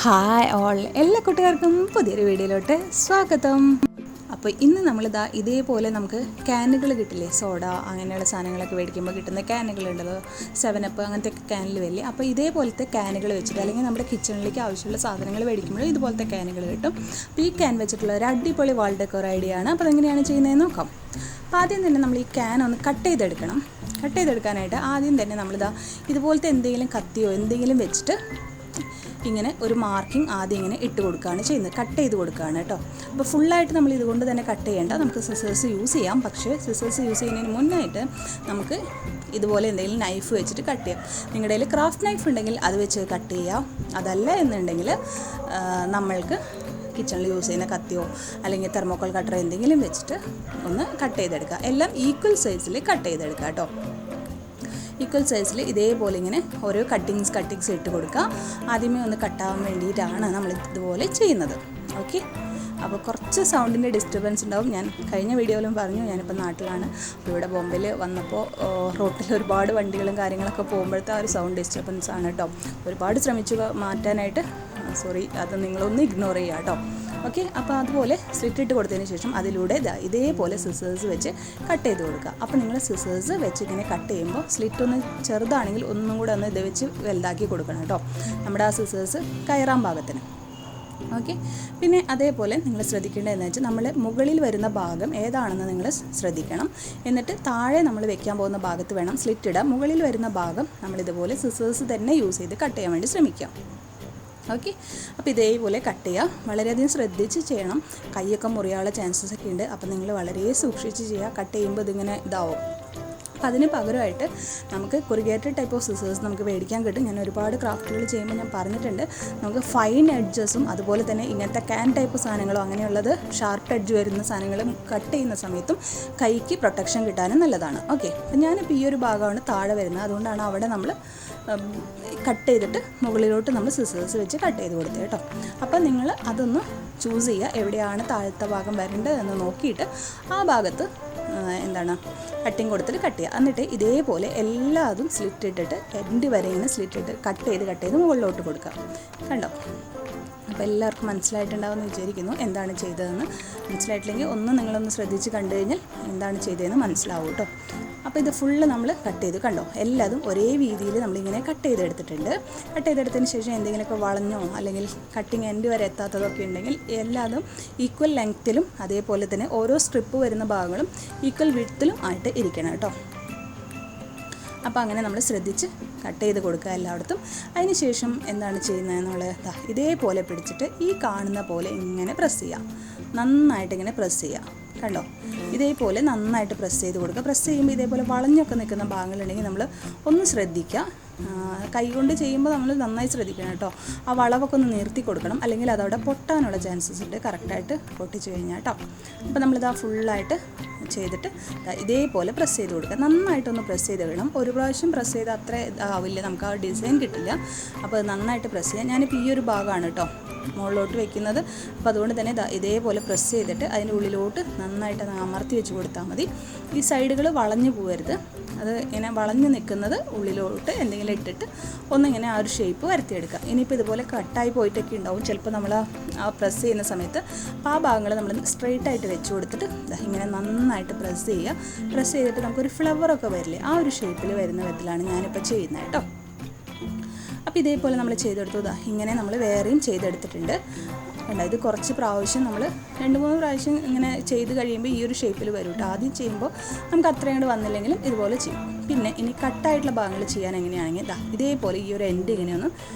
Hi all, എല്ലാ കുട്ടികൾക്കും പുതിയൊരു വീഡിയോയിലോട്ട് സ്വാഗതം. അപ്പോൾ ഇന്ന് നമ്മളിതാ ഇതേപോലെ നമുക്ക് ക്യാനുകൾ കിട്ടില്ലേ, സോഡ അങ്ങനെയുള്ള സാധനങ്ങളൊക്കെ മേടിക്കുമ്പോൾ കിട്ടുന്ന ക്യാനുകളുണ്ടല്ലോ, 7up അങ്ങനത്തെ ക്യാനിൽ വരില്ലേ. അപ്പോൾ ഇതേപോലത്തെ ക്യാനുകൾ വെച്ചിട്ട് അല്ലെങ്കിൽ നമ്മുടെ കിച്ചണിലേക്ക് ആവശ്യമുള്ള സാധനങ്ങൾ മേടിക്കുമ്പോൾ ഇതുപോലത്തെ ക്യാനുകൾ കിട്ടും. അപ്പോൾ ഈ ക്യാൻ വെച്ചിട്ടുള്ള ഒരു അടിപൊളി വാൾ ഡെക്കോർ ഐഡിയ ആണ്. അപ്പോൾ അതെങ്ങനെയാണ് ചെയ്യുന്നതെന്ന് നോക്കാം. അപ്പോൾ ആദ്യം തന്നെ നമ്മൾ ഈ ക്യാൻ ഒന്ന് കട്ട് ചെയ്തെടുക്കാനായിട്ട് ആദ്യം തന്നെ നമ്മളിതാ ഇതുപോലത്തെ എന്തെങ്കിലും കത്തിയോ എന്തെങ്കിലും വെച്ചിട്ട് ഇങ്ങനെ ഒരു മാർക്കിംഗ് ആദ്യം ഇങ്ങനെ ഇട്ട് കൊടുക്കുകയാണ് ചെയ്യുന്നത്, കട്ട് ചെയ്ത് കൊടുക്കുകയാണ് കേട്ടോ. അപ്പോൾ ഫുള്ളായിട്ട് നമ്മൾ ഇതുകൊണ്ട് തന്നെ കട്ട് ചെയ്യേണ്ട, നമുക്ക് സിസേഴ്സ് യൂസ് ചെയ്യാം. പക്ഷേ സിസേഴ്സ് യൂസ് ചെയ്യുന്നതിന് മുന്നായിട്ട് നമുക്ക് ഇതുപോലെ എന്തെങ്കിലും നൈഫ് വെച്ചിട്ട് കട്ട് ചെയ്യാം. നിങ്ങളുടെ കയ്യിൽ ക്രാഫ്റ്റ് നൈഫ് ഉണ്ടെങ്കിൽ അത് വെച്ച് കട്ട് ചെയ്യാം. അതല്ല എന്നുണ്ടെങ്കിൽ നമ്മൾക്ക് കിച്ചണിൽ യൂസ് ചെയ്യുന്ന കത്തിയോ അല്ലെങ്കിൽ തെർമോക്കോൾ കട്ടറോ എന്തെങ്കിലും വെച്ചിട്ട് ഒന്ന് കട്ട് ചെയ്തെടുക്കുക. എല്ലാം ഈക്വൽ സൈസിൽ കട്ട് ചെയ്തെടുക്കുക കേട്ടോ. ഈക്വൽ സൈസിൽ ഇതേപോലെ ഇങ്ങനെ ഓരോ കട്ടിങ്സ് ഇട്ട് കൊടുക്കുക. ആദ്യമേ ഒന്ന് കട്ടാവാൻ വേണ്ടിയിട്ടാണ് നമ്മൾ ഇതുപോലെ ചെയ്യുന്നത്. ഓക്കെ, അപ്പോൾ കുറച്ച് സൗണ്ടിൻ്റെ ഡിസ്റ്റർബൻസ് ഉണ്ടാവും. ഞാൻ കഴിഞ്ഞ വീഡിയോയിലും പറഞ്ഞു, ഞാനിപ്പോൾ നാട്ടിലാണ്. അപ്പോൾ ഇവിടെ ബോംബെയിൽ വന്നപ്പോൾ റോട്ടിൽ ഒരുപാട് വണ്ടികളും കാര്യങ്ങളൊക്കെ പോകുമ്പോഴത്തെ ആ ഒരു സൗണ്ട് ഡിസ്റ്റർബൻസ് ആണ് കേട്ടോ. ഒരുപാട് ശ്രമിച്ചു മാറ്റാനായിട്ട്, സോറി, അത് നിങ്ങളൊന്ന് ഇഗ്നോർ ചെയ്യുക കേട്ടോ. ഓക്കെ, അപ്പോൾ അതുപോലെ സ്ലിറ്റ് ഇട്ട് കൊടുത്തതിന് ശേഷം അതിലൂടെ ഇതേപോലെ സിസേഴ്സ് വെച്ച് കട്ട് ചെയ്ത് കൊടുക്കുക. അപ്പോൾ നിങ്ങൾ സിസേഴ്സ് വെച്ച് ഇങ്ങനെ കട്ട് ചെയ്യുമ്പോൾ സ്ലിറ്റ് ഒന്ന് ചെറുതാണെങ്കിൽ ഒന്നും കൂടെ ഒന്ന് ഇത് വെച്ച് വലുതാക്കി കൊടുക്കണം കേട്ടോ, നമ്മുടെ ആ സിസേഴ്സ് കയറാൻ പാകത്തിന്. ഓക്കെ, പിന്നെ അതേപോലെ നിങ്ങൾ ശ്രദ്ധിക്കേണ്ടതെന്ന് വെച്ചാൽ നമ്മൾ മുകളിൽ വരുന്ന ഭാഗം ഏതാണെന്ന് നിങ്ങൾ ശ്രദ്ധിക്കണം. എന്നിട്ട് താഴെ നമ്മൾ വെക്കാൻ പോകുന്ന ഭാഗത്ത് വേണം സ്ലിറ്റ് ഇടാൻ. മുകളിൽ വരുന്ന ഭാഗം നമ്മളിതുപോലെ സിസേഴ്സ് തന്നെ യൂസ് ചെയ്ത് കട്ട് ചെയ്യാൻ വേണ്ടി ശ്രമിക്കാം. ഓക്കെ, അപ്പോൾ ഇതേപോലെ കട്ട് ചെയ്യുക. വളരെയധികം ശ്രദ്ധിച്ച് ചെയ്യണം, കൈയൊക്കെ മുറിയാനുള്ള ചാൻസസ് ഒക്കെ ഉണ്ട്. അപ്പോൾ നിങ്ങൾ വളരെ സൂക്ഷിച്ച് ചെയ്യുക. കട്ട് ചെയ്യുമ്പോൾ ഇതിങ്ങനെ ഇതാവും. അപ്പോൾ അതിന് പകരമായിട്ട് നമുക്ക് കൊറിഗേറ്റഡ് ടൈപ്പ് ഓഫ് സിസേഴ്സ് നമുക്ക് മേടിക്കാൻ കിട്ടും. ഞാൻ ഒരുപാട് ക്രാഫ്റ്റുകൾ ചെയ്യുമ്പോൾ ഞാൻ പറഞ്ഞിട്ടുണ്ട്, നമുക്ക് ഫൈൻ എഡ്ജസും അതുപോലെ തന്നെ ഇങ്ങനത്തെ ക്യാൻ ടൈപ്പ് സാധനങ്ങളോ അങ്ങനെയുള്ളത് ഷാർപ്പ് എഡ്ജ് വരുന്ന സാധനങ്ങളും കട്ട് ചെയ്യുന്ന സമയത്തും കൈക്ക് പ്രൊട്ടക്ഷൻ കിട്ടാനും നല്ലതാണ്. ഓക്കെ, അപ്പോൾ ഞാനിപ്പോൾ ഈ ഒരു ഭാഗമാണ് താഴെ വരുന്നത്, അതുകൊണ്ടാണ് അവിടെ നമ്മൾ കട്ട് ചെയ്തിട്ട് മുകളിലോട്ട് നമ്മൾ സിസേഴ്സ് വെച്ച് കട്ട് ചെയ്ത് കൊടുത്തത് കേട്ടോ. അപ്പോൾ നിങ്ങൾ അതൊന്ന് ചൂസ് ചെയ്യുക, എവിടെയാണ് താഴത്തെ ഭാഗം വരേണ്ടത് എന്ന് നോക്കിയിട്ട് ആ ഭാഗത്ത് കട്ടിങ് കൊടുത്തിട്ട് കട്ട് ചെയ്യുക. എന്നിട്ട് ഇതേപോലെ എല്ലാതും സ്ലിറ്റ് ഇട്ടിട്ട് എൻഡ് വരെ ഇങ്ങനെ സ്ലിറ്റ് ഇട്ട് കട്ട് ചെയ്ത് മുകളിലോട്ട് കൊടുക്കുക. കണ്ടോ? അപ്പോൾ എല്ലാവർക്കും മനസ്സിലായിട്ടുണ്ടാവുമെന്ന് വിചാരിക്കുന്നു എന്താണ് ചെയ്തതെന്ന്. മനസ്സിലായിട്ടില്ലെങ്കിൽ നിങ്ങളൊന്ന് ശ്രദ്ധിച്ച് കണ്ടു കഴിഞ്ഞാൽ എന്താണ് ചെയ്തതെന്ന് മനസ്സിലാവും കേട്ടോ. അപ്പോൾ ഇത് ഫുള്ള് നമ്മൾ കട്ട് ചെയ്ത് കണ്ടോ, എല്ലാതും ഒരേ രീതിയിൽ നമ്മളിങ്ങനെ കട്ട് ചെയ്തെടുത്തിട്ടുണ്ട്. കട്ട് ചെയ്തെടുത്തതിന് ശേഷം എന്തെങ്കിലുമൊക്കെ വളഞ്ഞോ അല്ലെങ്കിൽ കട്ടിങ് എൻഡ് വരെ എത്താത്തതൊക്കെ ഉണ്ടെങ്കിൽ എല്ലാതും ഈക്വൽ ലെങ്ത്തിലും അതേപോലെ തന്നെ ഓരോ സ്ട്രിപ്പ് വരുന്ന ഭാഗങ്ങളും ഈക്വൽ വിഡ്ത്തിലും ആയിട്ട് ഇരിക്കണം കേട്ടോ. അപ്പോൾ അങ്ങനെ നമ്മൾ ശ്രദ്ധിച്ച് കട്ട് ചെയ്ത് കൊടുക്കുക എല്ലായിടത്തും. അതിന് ശേഷം എന്താണ് ചെയ്യുന്നതെന്നുള്ളത് ഇതേപോലെ പിടിച്ചിട്ട് ഈ കാണുന്ന പോലെ ഇങ്ങനെ പ്രസ് ചെയ്യുക, നന്നായിട്ട് ഇങ്ങനെ പ്രസ് ചെയ്യുക. കണ്ടോ, ഇതേപോലെ നന്നായിട്ട് പ്രസ് ചെയ്ത് കൊടുക്കുക. പ്രസ് ചെയ്യുമ്പോൾ ഇതേപോലെ വളഞ്ഞൊക്കെ നിൽക്കുന്ന ഭാഗങ്ങളുണ്ടെങ്കിൽ നമ്മൾ ഒന്ന് ശ്രദ്ധിക്കുക. കൈ കൊണ്ട് ചെയ്യുമ്പോൾ നമ്മൾ നന്നായി ശ്രദ്ധിക്കണം കേട്ടോ. ആ വളവൊക്കെ ഒന്ന് നിർത്തി കൊടുക്കണം, അല്ലെങ്കിൽ അതവിടെ പൊട്ടാനുള്ള ചാൻസസ് ഉണ്ട് കറക്റ്റായിട്ട് പൊട്ടിച്ച് കഴിഞ്ഞാൽ കേട്ടോ. അപ്പോൾ നമ്മളിതാ ഫുള്ളായിട്ട് ചെയ്തിട്ട് ഇതേപോലെ പ്രസ് ചെയ്ത് കൊടുക്കുക. നന്നായിട്ടൊന്ന് പ്രസ് ചെയ്ത് വേണം. ഒരു പ്രാവശ്യം പ്രസ് ചെയ്ത് അത്ര ആവില്ല, നമുക്ക് ആ ഡിസൈൻ കിട്ടില്ല. അപ്പോൾ നന്നായിട്ട് പ്രസ് ചെയ്യാം. ഞാനിപ്പോൾ ഈ ഒരു ഭാഗമാണ് കേട്ടോ മുകളിലോട്ട് വെക്കുന്നത്. അപ്പോൾ അതുകൊണ്ട് തന്നെ ഇതേപോലെ പ്രസ് ചെയ്തിട്ട് അതിൻ്റെ ഉള്ളിലോട്ട് നന്നായിട്ട് അമർത്തി വെച്ച് കൊടുത്താൽ മതി. ഈ സൈഡുകൾ വളഞ്ഞു പോകരുത്, അത് ഇങ്ങനെ വളഞ്ഞു നിൽക്കുന്നത് ഉള്ളിലോട്ട് എന്തെങ്കിലും ഇട്ടിട്ട് ഒന്നിങ്ങനെ ആ ഒരു ഷേപ്പ് വരുത്തിയെടുക്കുക. ഇനിയിപ്പോൾ ഇതുപോലെ കട്ടായി പോയിട്ടൊക്കെ ഉണ്ടാവും ചിലപ്പോൾ നമ്മൾ ആ പ്രസ് ചെയ്യുന്ന സമയത്ത്. അപ്പോൾ ആ ഭാഗങ്ങൾ നമ്മൾ സ്ട്രെയിറ്റ് ആയിട്ട് വെച്ച് കൊടുത്തിട്ട് ഇങ്ങനെ നന്നായിട്ട് പ്രസ് ചെയ്യുക. പ്രസ് ചെയ്തിട്ട് നമുക്കൊരു ഫ്ലവറൊക്കെ വരില്ലേ, ആ ഒരു ഷേപ്പിൽ വരുന്ന വിധത്തിലാണ് ഞാനിപ്പോൾ ചെയ്യുന്നത് കേട്ടോ. അപ്പോൾ ഇതേപോലെ നമ്മൾ ചെയ്തെടുത്തു. ഇങ്ങനെ നമ്മൾ വേറെയും ചെയ്തെടുത്തിട്ടുണ്ട് കണ്ടോ. ഇത് കുറച്ച് പ്രാവശ്യം നമ്മൾ 2-3 പ്രാവശ്യം ഇങ്ങനെ ചെയ്ത് കഴിയുമ്പോൾ ഈ ഒരു ഷേപ്പിൽ വരും കേട്ടോ. ആദ്യം ചെയ്യുമ്പോൾ നമുക്ക് അത്രയും കൂടെ വന്നില്ലെങ്കിലും ഇതുപോലെ ചെയ്യും. പിന്നെ ഇനി കട്ടായിട്ടുള്ള ഭാഗങ്ങൾ ചെയ്യാൻ എങ്ങനെയാണെങ്കിൽ ഇതേപോലെ ഈ ഒരു എൻഡ് ഇങ്ങനെയൊന്ന്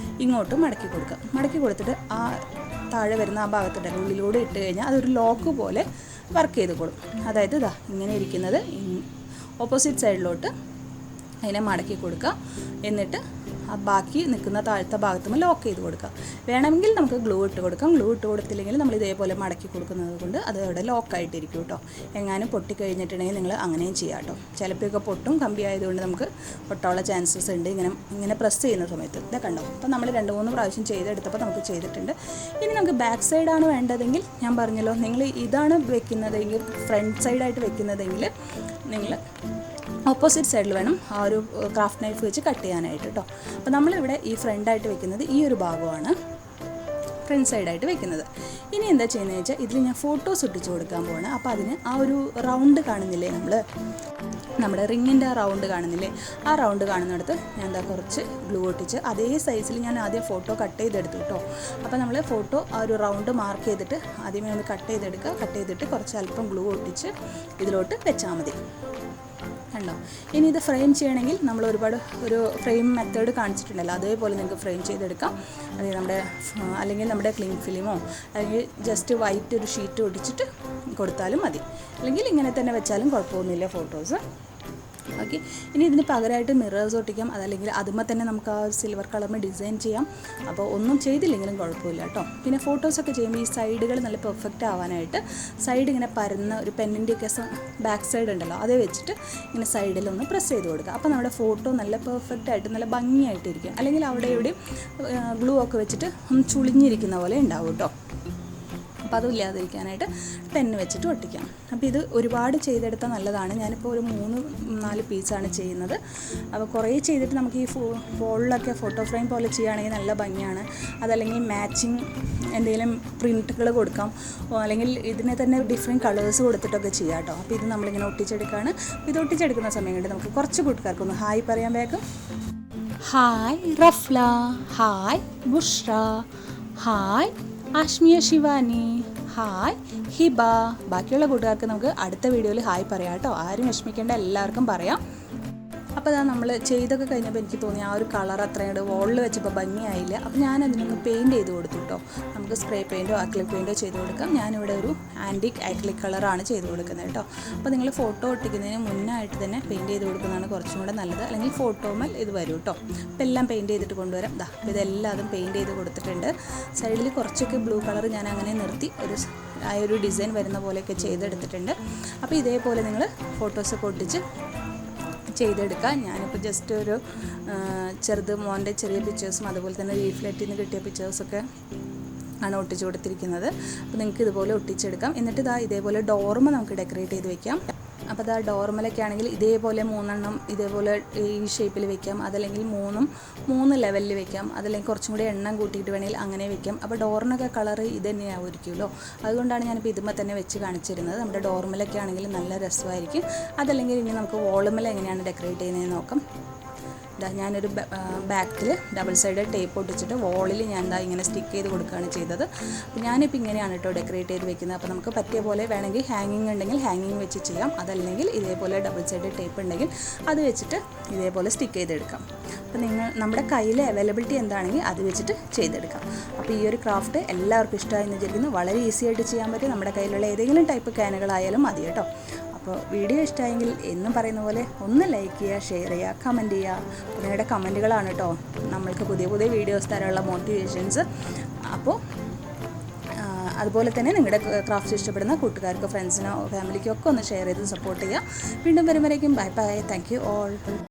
ഇങ്ങോട്ട് മടക്കി കൊടുക്കുക. മടക്കി കൊടുത്തിട്ട് ആ താഴെ വരുന്ന ആ ഭാഗത്തിൻ്റെ ഉള്ളിലൂടെ ഇട്ട് കഴിഞ്ഞാൽ അതൊരു ലോക്ക് പോലെ വർക്ക് ചെയ്ത് കൊടുക്കും. അതായത് ഇങ്ങനെ ഇരിക്കുന്നത് ഓപ്പോസിറ്റ് സൈഡിലോട്ട് അതിനെ മടക്കി കൊടുക്കുക. എന്നിട്ട് ആ ബാക്കി നിൽക്കുന്ന താഴത്തെ ഭാഗത്തുമ്പോൾ ലോക്ക് ചെയ്ത് കൊടുക്കുക. വേണമെങ്കിൽ നമുക്ക് ഗ്ലൂ ഇട്ട് കൊടുക്കാം. ഗ്ലൂ ഇട്ട് കൊടുത്തില്ലെങ്കിൽ നമ്മൾ ഇതേപോലെ മടക്കി കൊടുക്കുന്നത് കൊണ്ട് അത് അവിടെ ലോക്കായിട്ടിരിക്കും കേട്ടോ. എങ്ങാനും പൊട്ടിക്കഴിഞ്ഞിട്ടുണ്ടെങ്കിൽ നിങ്ങൾ അങ്ങനെയും ചെയ്യാം കേട്ടോ. ചിലപ്പോഴൊക്കെ പൊട്ടും, കമ്പി ആയതുകൊണ്ട് നമുക്ക് പൊട്ടാനുള്ള ചാൻസസ് ഉണ്ട് ഇങ്ങനെ പ്രസ് ചെയ്യുന്ന സമയത്ത്. ഇതൊക്കെ കണ്ടോ. അപ്പോൾ നമ്മൾ 2-3 പ്രാവശ്യം ചെയ്തെടുത്തപ്പോൾ നമുക്ക് ചെയ്തിട്ടുണ്ട്. ഇനി നമുക്ക് ബാക്ക് സൈഡാണ് വേണ്ടതെങ്കിൽ ഞാൻ പറഞ്ഞല്ലോ, നിങ്ങൾ ഇതാണ് വെക്കുന്നതെങ്കിൽ ഫ്രണ്ട് സൈഡായിട്ട് വെക്കുന്നതെങ്കിൽ നിങ്ങൾ ഓപ്പോസിറ്റ് സൈഡിൽ വേണം ആ ഒരു ക്രാഫ്റ്റ് നൈഫ് വെച്ച് കട്ട് ചെയ്യാനായിട്ട് കേട്ടോ. അപ്പോൾ നമ്മളിവിടെ ഈ ഫ്രണ്ടായിട്ട് വെക്കുന്നത് ഈ ഒരു ഭാഗമാണ്. ഫ്രണ്ട് സൈഡായിട്ട് വെക്കുന്നത്. ഇനി എന്താ ചെയ്യുന്നത് വെച്ചാൽ ഇതിൽ ഞാൻ ഫോട്ടോസ് ഒട്ടിച്ച് കൊടുക്കാൻ പോവാണ്. അപ്പോൾ അതിന് ആ ഒരു റൗണ്ട് കാണുന്നില്ലേ, നമ്മുടെ റിങ്ങിൻ്റെ ആ റൗണ്ട് കാണുന്നില്ലേ, ആ റൗണ്ട് കാണുന്നിടത്ത് ഞാൻ എന്താ കുറച്ച് ഗ്ലൂ ഒട്ടിച്ച് അതേ സൈസിൽ ഞാൻ ആദ്യം ഫോട്ടോ കട്ട് ചെയ്തെടുത്തു കേട്ടോ. അപ്പോൾ നമ്മൾ ഫോട്ടോ ആ ഒരു റൗണ്ട് മാർക്ക് ചെയ്തിട്ട് ആദ്യമേ ഒന്ന് കട്ട് ചെയ്തിട്ട് കുറച്ച് അല്പം ഗ്ലൂ ഒട്ടിച്ച് ഇതിലോട്ട് വെച്ചാൽ മതി. കണ്ടോ? ഇനി ഇത് ഫ്രെയിം ചെയ്യണമെങ്കിൽ നമ്മൾ ഒരുപാട് ഒരു ഫ്രെയിം മെത്തേഡ് കാണിച്ചിട്ടുണ്ടല്ലോ, അതേപോലെ നിങ്ങൾക്ക് ഫ്രെയിം ചെയ്തെടുക്കാം. അല്ലെങ്കിൽ നമ്മുടെ ക്ലിങ് ഫിലിമോ അല്ലെങ്കിൽ ജസ്റ്റ് വൈറ്റ് ഒരു ഷീറ്റ് ഒടിച്ചിട്ട് കൊടുത്താലും മതി, അല്ലെങ്കിൽ ഇങ്ങനെ തന്നെ വെച്ചാലും കുഴപ്പമൊന്നുമില്ല ഫോട്ടോസ്. ഓക്കെ. ഇനി ഇതിന് പകരമായിട്ട് മിറേഴ്സ് ഒട്ടിക്കാം, അതല്ലെങ്കിൽ അതുമ്പോൾ തന്നെ നമുക്ക് ആ സിൽവർ കളറിന് ഡിസൈൻ ചെയ്യാം. അപ്പോൾ ഒന്നും ചെയ്തില്ലെങ്കിലും കുഴപ്പമില്ല കേട്ടോ. പിന്നെ ഫോട്ടോസൊക്കെ ചെയ്യുമ്പോൾ ഈ സൈഡുകൾ നല്ല പെർഫെക്റ്റ് ആവാനായിട്ട് സൈഡ് ഇങ്ങനെ പരന്ന ഒരു പെന്നിൻ്റെയൊക്കെ ബാക്ക് സൈഡ് ഉണ്ടല്ലോ, അതേ വെച്ചിട്ട് ഇങ്ങനെ സൈഡിലൊന്ന് പ്രസ് ചെയ്ത് കൊടുക്കുക. അപ്പോൾ നമ്മുടെ ഫോട്ടോ നല്ല പെർഫെക്റ്റ് ആയിട്ട് നല്ല ഭംഗിയായിട്ടിരിക്കും. അല്ലെങ്കിൽ അവിടെ എവിടെയും ഗ്ലൂ ഒക്കെ വെച്ചിട്ട് ഒന്ന് ചുളിഞ്ഞിരിക്കുന്ന പോലെ ഉണ്ടാവും കേട്ടോ. അപ്പോൾ അതില്ലാതിരിക്കാനായിട്ട് പെന്ന് വെച്ചിട്ട് ഒട്ടിക്കാം. അപ്പോൾ ഇത് ഒരുപാട് ചെയ്തെടുത്താൽ നല്ലതാണ്. ഞാനിപ്പോൾ ഒരു 3-4 പീസാണ് ചെയ്യുന്നത്. അപ്പോൾ കുറേ ചെയ്തിട്ട് നമുക്ക് ഈ വോളിലൊക്കെ ഫോട്ടോ ഫ്രെയിം പോലെ ചെയ്യുകയാണെങ്കിൽ നല്ല ഭംഗിയാണ്. അതല്ലെങ്കിൽ മാച്ചിങ് എന്തെങ്കിലും പ്രിൻറ്റുകൾ കൊടുക്കാം, അല്ലെങ്കിൽ ഇതിനെ തന്നെ ഡിഫറെൻറ്റ് കളേഴ്സ് കൊടുത്തിട്ടൊക്കെ ചെയ്യാം കേട്ടോ. അപ്പോൾ ഇത് നമ്മളിങ്ങനെ ഒട്ടിച്ചെടുക്കുകയാണ്. ഇത് ഒട്ടിച്ചെടുക്കുന്ന സമയം കൊണ്ട് നമുക്ക് കുറച്ച് കൂട്ടുകാർക്കൊന്ന് ഹായ് പറയാൻ വേഗം. Hi Rafla, hi Bushra, hi Ashmiya Shivani, hi Hiba. ബാക്കിയുള്ള കൂട്ടുകാർക്ക് നമുക്ക് അടുത്ത വീഡിയോയിൽ ഹായ് പറയാം കേട്ടോ. ആരും വിഷമിക്കേണ്ട, എല്ലാവർക്കും പറയാം. അപ്പോൾ അതാ നമ്മൾ ചെയ്തൊക്കെ കഴിഞ്ഞപ്പോൾ എനിക്ക് തോന്നി ആ ഒരു കളർ അത്രയും വോളിൽ വെച്ചപ്പോൾ ഭംഗിയായില്ല. അപ്പോൾ ഞാനതിനൊന്ന് പെയിൻറ്റ് ചെയ്ത് കൊടുത്തു കേട്ടോ. നമുക്ക് സ്പ്രേ പെയിൻറ്റോ അക്രിലിക് പെയിൻറ്റോ ചെയ്ത് കൊടുക്കാം. ഞാനിവിടെ ഒരു ആൻറ്റിക് അക്രിലിക് കളറാണ് ചെയ്ത് കൊടുക്കുന്നത് കേട്ടോ. അപ്പോൾ നിങ്ങൾ ഫോട്ടോ ഒട്ടിക്കുന്നതിന് മുന്നായിട്ട് തന്നെ പെയിൻറ്റ് ചെയ്ത് കൊടുക്കുന്നതാണ് കുറച്ചും കൂടെ നല്ലത്, അല്ലെങ്കിൽ ഫോട്ടോമേൽ ഇത് വരും കേട്ടോ. അപ്പോൾ എല്ലാം പെയിൻറ്റ് ചെയ്തിട്ട് കൊണ്ടുവരാം. അപ്പോൾ ഇതെല്ലാം പെയിൻറ്റ് ചെയ്ത് കൊടുത്തിട്ടുണ്ട്. സൈഡിൽ കുറച്ചൊക്കെ ബ്ലൂ കളർ ഞാൻ അങ്ങനെ നിർത്തി ആ ഒരു ഡിസൈൻ വരുന്ന പോലെയൊക്കെ ചെയ്തെടുത്തിട്ടുണ്ട്. അപ്പോൾ ഇതേപോലെ നിങ്ങൾ ഫോട്ടോസൊക്കെ ഒട്ടിച്ച് ചെയ്തെടുക്കാം. ഞാനിപ്പോൾ ജസ്റ്റ് ഒരു ചെറുത് മോൻ്റെ ചെറിയ പിക്ചേഴ്സും അതുപോലെ തന്നെ ലീഫ്ലെറ്റിൽ നിന്ന് കിട്ടിയ പിക്ചേഴ്സൊക്കെ ആണ് ഒട്ടിച്ച് കൊടുത്തിരിക്കുന്നത്. അപ്പോൾ നിങ്ങൾക്ക് ഇതുപോലെ ഒട്ടിച്ചെടുക്കാം. എന്നിട്ട് ഇതേപോലെ ഡോർമ നമുക്ക് ഡെക്കറേറ്റ് ചെയ്ത് വെക്കാം. അപ്പോൾ ഡോർമലൊക്കെ ആണെങ്കിൽ ഇതേപോലെ 3 ഇതേപോലെ ഈ ഷേപ്പിൽ വെക്കാം, അതല്ലെങ്കിൽ 3 ലെവലിൽ വെക്കാം, അതല്ലെങ്കിൽ കുറച്ചും കൂടി എണ്ണം കൂട്ടിയിട്ട് വേണമെങ്കിൽ അങ്ങനെ വെക്കാം. അപ്പോൾ ഡോറിനൊക്കെ കളറ് ഇത് തന്നെയാവുമായിരിക്കുമല്ലോ, അതുകൊണ്ടാണ് ഞാനിപ്പോൾ ഇതുമ്പോൾ തന്നെ വെച്ച് കാണിച്ചിരുന്നത്. നമ്മുടെ ഡോർമലൊക്കെ ആണെങ്കിൽ നല്ല രസമായിരിക്കും. അതല്ലെങ്കിൽ ഇനി നമുക്ക് വോളുമല എങ്ങനെയാണ് ഡെക്കറേറ്റ് ചെയ്യുന്നതെന്ന് നോക്കാം. ഞാനൊരു ബാക്കിൽ ഡബിൾ സൈഡ് ടേപ്പ് ഒട്ടിച്ചിട്ട് വോളിൽ ഞാൻ ഇങ്ങനെ സ്റ്റിക്ക് ചെയ്ത് കൊടുക്കുകയാണ് ചെയ്തത്. അപ്പോൾ ഞാനിപ്പോൾ ഇങ്ങനെയാണ് കേട്ടോ ഡെക്കറേറ്റ് ചെയ്ത് വെക്കുന്നത്. അപ്പോൾ നമുക്ക് പറ്റിയ പോലെ വേണമെങ്കിൽ ഹാങ്ങിങ് ഉണ്ടെങ്കിൽ ഹാങ്ങിങ് വെച്ച് ചെയ്യാം, അതല്ലെങ്കിൽ ഇതേപോലെ ഡബിൾ സൈഡ് ടേപ്പ് ഉണ്ടെങ്കിൽ അത് വെച്ചിട്ട് ഇതേപോലെ സ്റ്റിക്ക് ചെയ്തെടുക്കാം. അപ്പോൾ നമ്മുടെ കയ്യിൽ അവൈലബിലിറ്റി എന്താണെങ്കിൽ അത് വെച്ചിട്ട് ചെയ്തെടുക്കാം. അപ്പോൾ ഈ ഒരു ക്രാഫ്റ്റ് എല്ലാവർക്കും ഇഷ്ടമായെന്ന് വിചാരിക്കുന്നു. വളരെ ഈസി ആയിട്ട് ചെയ്യാൻ പറ്റും. നമ്മുടെ കയ്യിലുള്ള ഏതെങ്കിലും ടൈപ്പ് ക്യാനുകളായാലും മതി കേട്ടോ. അപ്പോൾ വീഡിയോ ഇഷ്ടമായെങ്കിൽ എന്നും പറയുന്ന പോലെ ഒന്ന് ലൈക്ക് ചെയ്യുക, ഷെയർ ചെയ്യുക, കമൻറ്റ് ചെയ്യുക. അപ്പോൾ നിങ്ങളുടെ കമൻറ്റുകളാണ് കേട്ടോ നമ്മൾക്ക് പുതിയ വീഡിയോസ് തരാനുള്ള മോട്ടിവേഷൻസ്. അപ്പോൾ അതുപോലെ തന്നെ നിങ്ങളുടെ ക്രാഫ്റ്റ്സ് ഇഷ്ടപ്പെടുന്ന കൂട്ടുകാർക്കോ ഫ്രണ്ട്സിനോ ഫാമിലിക്കോ ഒക്കെ ഒന്ന് ഷെയർ ചെയ്ത് സപ്പോർട്ട് ചെയ്യുക. വീണ്ടും വരുമ്പോഴേക്കും bye bye. Thank you all.